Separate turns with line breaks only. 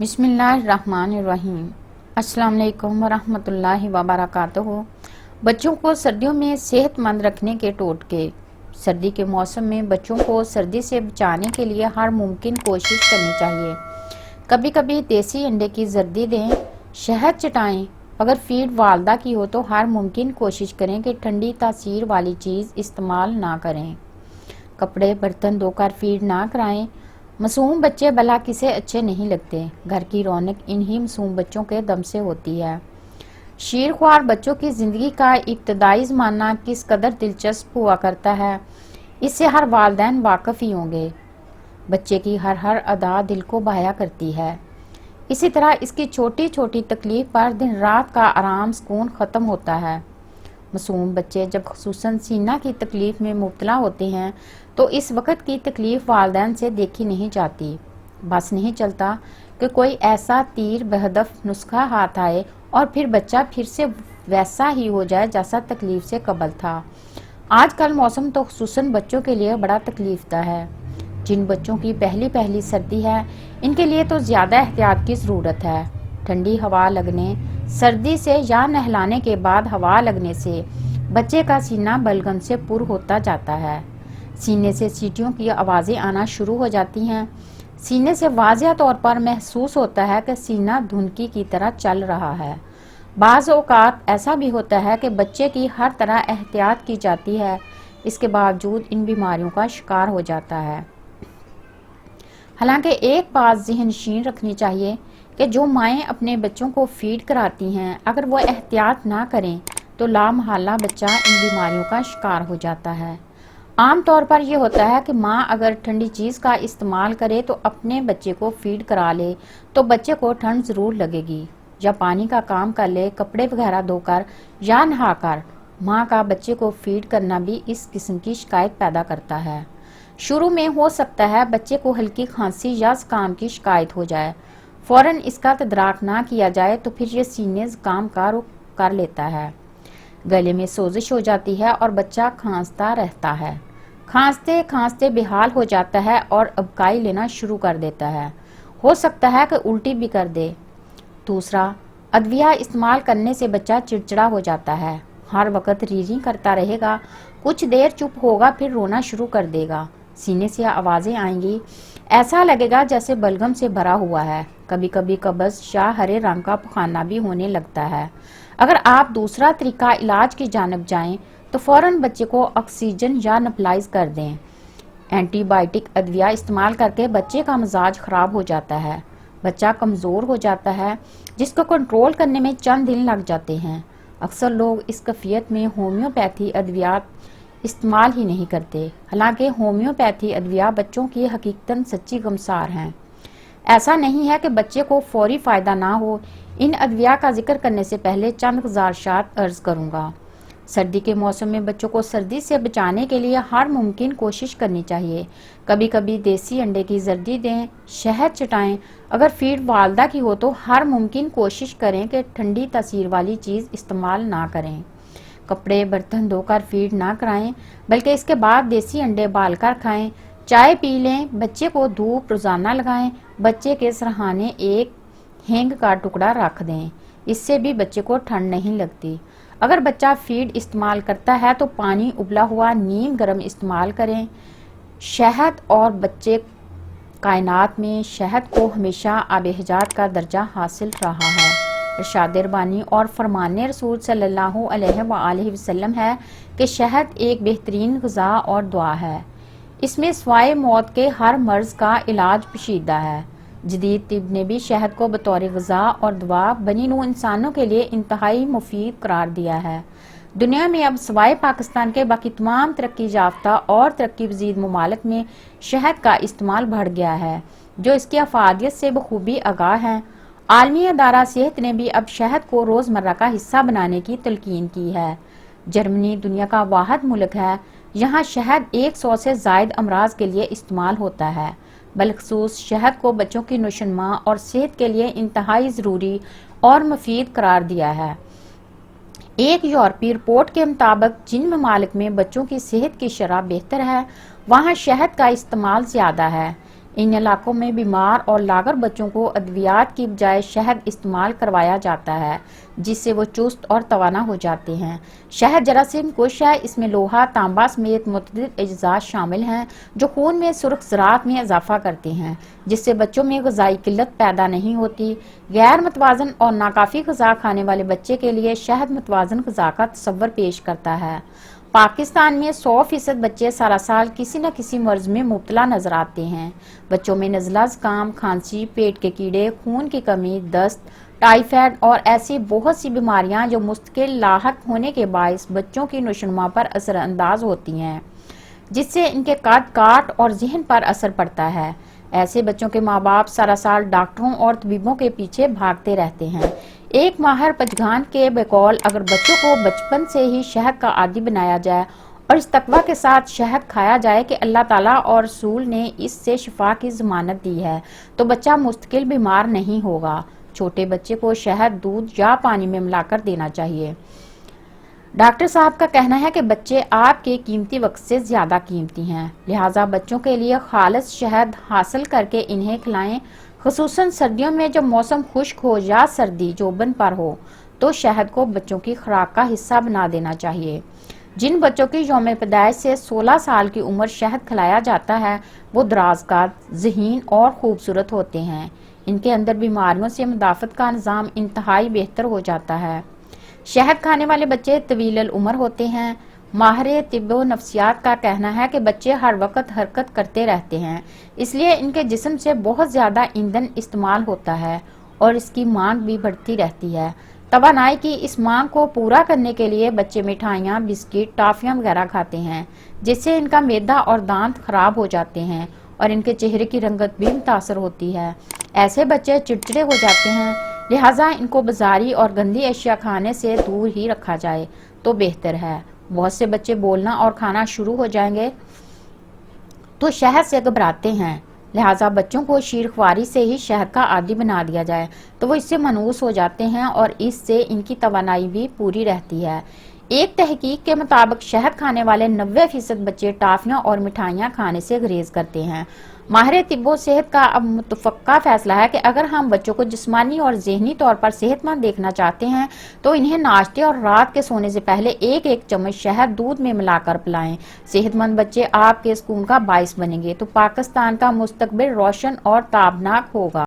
بسم اللہ الرحمن الرحیم۔ السلام علیکم ورحمۃ اللہ وبرکاتہ۔ بچوں کو سردیوں میں صحت مند رکھنے کے ٹوٹکے۔ سردی کے موسم میں بچوں کو سردی سے بچانے کے لیے ہر ممکن کوشش کرنی چاہیے۔ کبھی کبھی دیسی انڈے کی زردی دیں، شہد چٹائیں۔ اگر فیڈ والدہ کی ہو تو ہر ممکن کوشش کریں کہ ٹھنڈی تاثیر والی چیز استعمال نہ کریں۔ کپڑے برتن دھو کر فیڈ نہ کرائیں۔ معصوم بچے بلا کسے اچھے نہیں لگتے۔ گھر کی رونق انہی معصوم بچوں کے دم سے ہوتی ہے۔ شیرخوار بچوں کی زندگی کا ابتدائی زمانہ کس قدر دلچسپ ہوا کرتا ہے، اس سے ہر والدین واقف ہی ہوں گے۔ بچے کی ہر ادا دل کو بھایا کرتی ہے۔ اسی طرح اس کی چھوٹی چھوٹی تکلیف پر دن رات کا آرام سکون ختم ہوتا ہے۔ معصوم بچے جب خصوصاً سینہ کی تکلیف میں مبتلا ہوتے ہیں تو اس وقت کی تکلیف والدین سے دیکھی نہیں جاتی۔ بس نہیں چلتا کہ کوئی ایسا تیر بہدف نسخہ ہاتھ آئے اور پھر بچہ پھر سے ویسا ہی ہو جائے جیسا تکلیف سے قبل تھا۔ آج کل موسم تو خصوصاً بچوں کے لیے بڑا تکلیف دہ ہے۔ جن بچوں کی پہلی سردی ہے، ان کے لیے تو زیادہ احتیاط کی ضرورت ہے۔ ٹھنڈی ہوا لگنے، سردی سے یا نہلانے کے بعد ہوا لگنے سے بچے کا سینہ بلغم سے پر ہوتا جاتا ہے۔ سینے سے سیٹیوں کی آوازیں آنا شروع ہو جاتی ہیں۔ سینے سے واضح طور پر محسوس ہوتا ہے کہ سینہ دھنکی کی طرح چل رہا ہے۔ بعض اوقات ایسا بھی ہوتا ہے کہ بچے کی ہر طرح احتیاط کی جاتی ہے، اس کے باوجود ان بیماریوں کا شکار ہو جاتا ہے۔ حالانکہ ایک بات ذہن نشین رکھنی چاہیے کہ جو مائیں اپنے بچوں کو فیڈ کراتی ہیں، اگر وہ احتیاط نہ کریں تو لامحالہ بچہ ان بیماریوں کا شکار ہو جاتا ہے۔ عام طور پر یہ ہوتا ہے کہ ماں اگر ٹھنڈی چیز کا استعمال کرے تو اپنے بچے کو فیڈ کرا لے تو بچے کو ٹھنڈ ضرور لگے گی، یا پانی کا کام کر لے، کپڑے وغیرہ دھو کر یا نہا کر۔ ماں کا بچے کو فیڈ کرنا بھی اس قسم کی شکایت پیدا کرتا ہے۔ شروع میں ہو سکتا ہے بچے کو ہلکی کھانسی یا زکام کی شکایت ہو جائے، فوراً اس کا تدارک نہ کیا جائے تو پھر یہ سینے زکام کا رخ کر لیتا ہے۔ گلے میں سوزش ہو جاتی ہے اور بچہ کھانستا رہتا ہے۔ کھانستے کھانستے بے حال ہو جاتا ہے اور ابکائی لینا شروع کر دیتا ہے۔ ہو سکتا ہے کہ الٹی بھی کر دے۔ دوسرا، ادویہ استعمال کرنے سے بچہ چڑچڑا ہو جاتا ہے، ہر وقت ری کرتا رہے گا، کچھ دیر چپ ہوگا پھر رونا شروع کر دے گا، سینے سے آوازیں آئیں گی، ایسا لگے گا جیسے بلغم سے بھرا ہوا ہے، کبھی کبھی قبض یا ہرے رنگ کا پخانہ بھی ہونے لگتا ہے۔ اگر آپ دوسرا طریقہ علاج کی جانب جائیں تو فوراً بچے کو آکسیجن یا نپلائز کر دیں۔ اینٹی بائیوٹک ادویہ استعمال کر کے بچے کا مزاج خراب ہو جاتا ہے، بچہ کمزور ہو جاتا ہے، جس کو کنٹرول کرنے میں چند دن لگ جاتے ہیں۔ اکثر لوگ اس کیفیت میں ہومیوپیتھی ادویات استعمال ہی نہیں کرتے، حالانکہ ہومیوپیتھی ادویہ بچوں کی حقیقتاً سچی غمسار ہیں۔ ایسا نہیں ہے کہ بچے کو فوری فائدہ نہ ہو۔ ان ادویہ کا ذکر کرنے سے پہلے چند گزارشات عرض کروں گا۔ سردی کے موسم میں بچوں کو سردی سے بچانے کے لیے ہر ممکن کوشش کرنی چاہیے۔ کبھی کبھی دیسی انڈے کی زردی دیں، شہد چٹائیں۔ اگر فیڈ والدہ کی ہو تو ہر ممکن کوشش کریں کہ ٹھنڈی تاثیر والی چیز استعمال نہ کریں۔ کپڑے برتن دھو کر فیڈ نہ کرائیں، بلکہ اس کے بعد دیسی انڈے بال کر کھائیں۔ چائے پی لیں، بچے کو دھوپ روزانہ لگائیں، بچے کے سرہانے ایک ہینگ کا ٹکڑا رکھ دیں، اس سے بھی بچے کو ٹھنڈ نہیں لگتی۔ اگر بچہ فیڈ استعمال کرتا ہے تو پانی ابلا ہوا نیم گرم استعمال کریں۔ شہد اور بچے کائنات میں شہد کو ہمیشہ آب حیات کا درجہ حاصل رہا ہے۔ ارشاد ربانی اور فرمان رسول صلی اللہ علیہ وآلہ وسلم ہے کہ شہد ایک بہترین غذا اور دعا ہے۔ اس میں سوائے موت کے ہر مرض کا علاج پوشیدہ ہے۔ جدید طب نے بھی شہد کو بطور غذا اور دوا بنی نوع انسانوں کے لیے انتہائی مفید قرار دیا ہے۔ دنیا میں اب سوائے پاکستان کے باقی تمام ترقی یافتہ اور ترقی پذیر ممالک میں شہد کا استعمال بڑھ گیا ہے، جو اس کی افادیت سے بخوبی آگاہ ہیں۔ عالمی ادارہ صحت نے بھی اب شہد کو روزمرہ کا حصہ بنانے کی تلقین کی ہے۔ جرمنی دنیا کا واحد ملک ہے یہاں شہد 100 سے زائد امراض کے لیے استعمال ہوتا ہے۔ بالخصوص شہد کو بچوں کی نشوونما اور صحت کے لیے انتہائی ضروری اور مفید قرار دیا ہے۔ ایک یورپی رپورٹ کے مطابق جن ممالک میں بچوں کی صحت کی شرح بہتر ہے، وہاں شہد کا استعمال زیادہ ہے۔ ان علاقوں میں بیمار اور لاغر بچوں کو ادویات کی بجائے شہد استعمال کروایا جاتا ہے، جس سے وہ چست اور توانا ہو جاتے ہیں۔ شہد جراثیم کش ہے، اس میں لوہا، تانبا سمیت متعدد اجزاء شامل ہیں جو خون میں سرخ ذرات میں اضافہ کرتے ہیں، جس سے بچوں میں غذائی قلت پیدا نہیں ہوتی۔ غیر متوازن اور ناکافی غذا کھانے والے بچے کے لیے شہد متوازن غذا کا تصور پیش کرتا ہے۔ پاکستان میں 100% بچے سارا سال کسی نہ کسی مرض میں مبتلا نظر آتے ہیں۔ بچوں میں نزلہ، زکام، کھانسی، پیٹ کے کیڑے، خون کی کمی، دست، ٹائیفائڈ اور ایسی بہت سی بیماریاں جو مستقل لاحق ہونے کے باعث بچوں کی نشوونما پر اثر انداز ہوتی ہیں، جس سے ان کے قد کاٹ اور ذہن پر اثر پڑتا ہے۔ ایسے بچوں کے ماں باپ سارا سال ڈاکٹروں اور طبیبوں کے پیچھے بھاگتے رہتے ہیں۔ ایک ماہر پجگان کے بقول اگر بچوں کو بچپن سے ہی شہد کا عادی بنایا جائے اور اس تقویٰ کے ساتھ شہد کھایا جائے کہ اللہ تعالیٰ اور رسول نے اس سے شفا کی ضمانت دی ہے، تو بچہ مستقل بیمار نہیں ہوگا۔ چھوٹے بچے کو شہد دودھ یا پانی میں ملا کر دینا چاہیے۔ ڈاکٹر صاحب کا کہنا ہے کہ بچے آپ کے قیمتی وقت سے زیادہ قیمتی ہیں، لہٰذا بچوں کے لیے خالص شہد حاصل کر کے انہیں کھلائیں۔ خصوصاً سردیوں میں جب موسم خشک ہو یا سردی جوبن پر ہو تو شہد کو بچوں کی خوراک کا حصہ بنا دینا چاہیے۔ جن بچوں کی یوم پیدائش سے 16 سال کی عمر شہد کھلایا جاتا ہے وہ دراز قد، ذہین اور خوبصورت ہوتے ہیں۔ ان کے اندر بیماریوں سے مدافعت کا نظام انتہائی بہتر ہو جاتا ہے۔ شہد کھانے والے بچے طویل العمر ہوتے ہیں۔ ماہر طب و نفسیات کا کہنا ہے کہ بچے ہر وقت حرکت کرتے رہتے ہیں، اس لیے ان کے جسم سے بہت زیادہ ایندھن استعمال ہوتا ہے اور اس کی مانگ بھی بڑھتی رہتی ہے۔ توانائی کی اس مانگ کو پورا کرنے کے لیے بچے مٹھائیاں، بسکٹ، ٹافیاں وغیرہ کھاتے ہیں، جس سے ان کا معدہ اور دانت خراب ہو جاتے ہیں اور ان کے چہرے کی رنگت بھی متاثر ہوتی ہے۔ ایسے بچے چڑچڑے ہو جاتے ہیں، لہٰذا ان کو بازاری اور گندی اشیاء کھانے سے دور ہی رکھا جائے تو بہتر ہے۔ بہت سے بچے بولنا اور کھانا شروع ہو جائیں گے تو شہد سے گھبراتے ہیں، لہٰذا بچوں کو شیرخواری سے ہی شہد کا عادی بنا دیا جائے تو وہ اس سے مانوس ہو جاتے ہیں اور اس سے ان کی توانائی بھی پوری رہتی ہے۔ ایک تحقیق کے مطابق شہد کھانے والے 90% بچے ٹافیاں اور مٹھائیاں کھانے سے گریز کرتے ہیں۔ ماہر طب و صحت کا اب متفقہ فیصلہ ہے کہ اگر ہم بچوں کو جسمانی اور ذہنی طور پر صحت مند دیکھنا چاہتے ہیں تو انہیں ناشتے اور رات کے سونے سے پہلے ایک چمچ شہد دودھ میں ملا کر پلائیں۔ صحت مند بچے آپ کے سکون کا باعث بنیں گے تو پاکستان کا مستقبل روشن اور تابناک ہوگا۔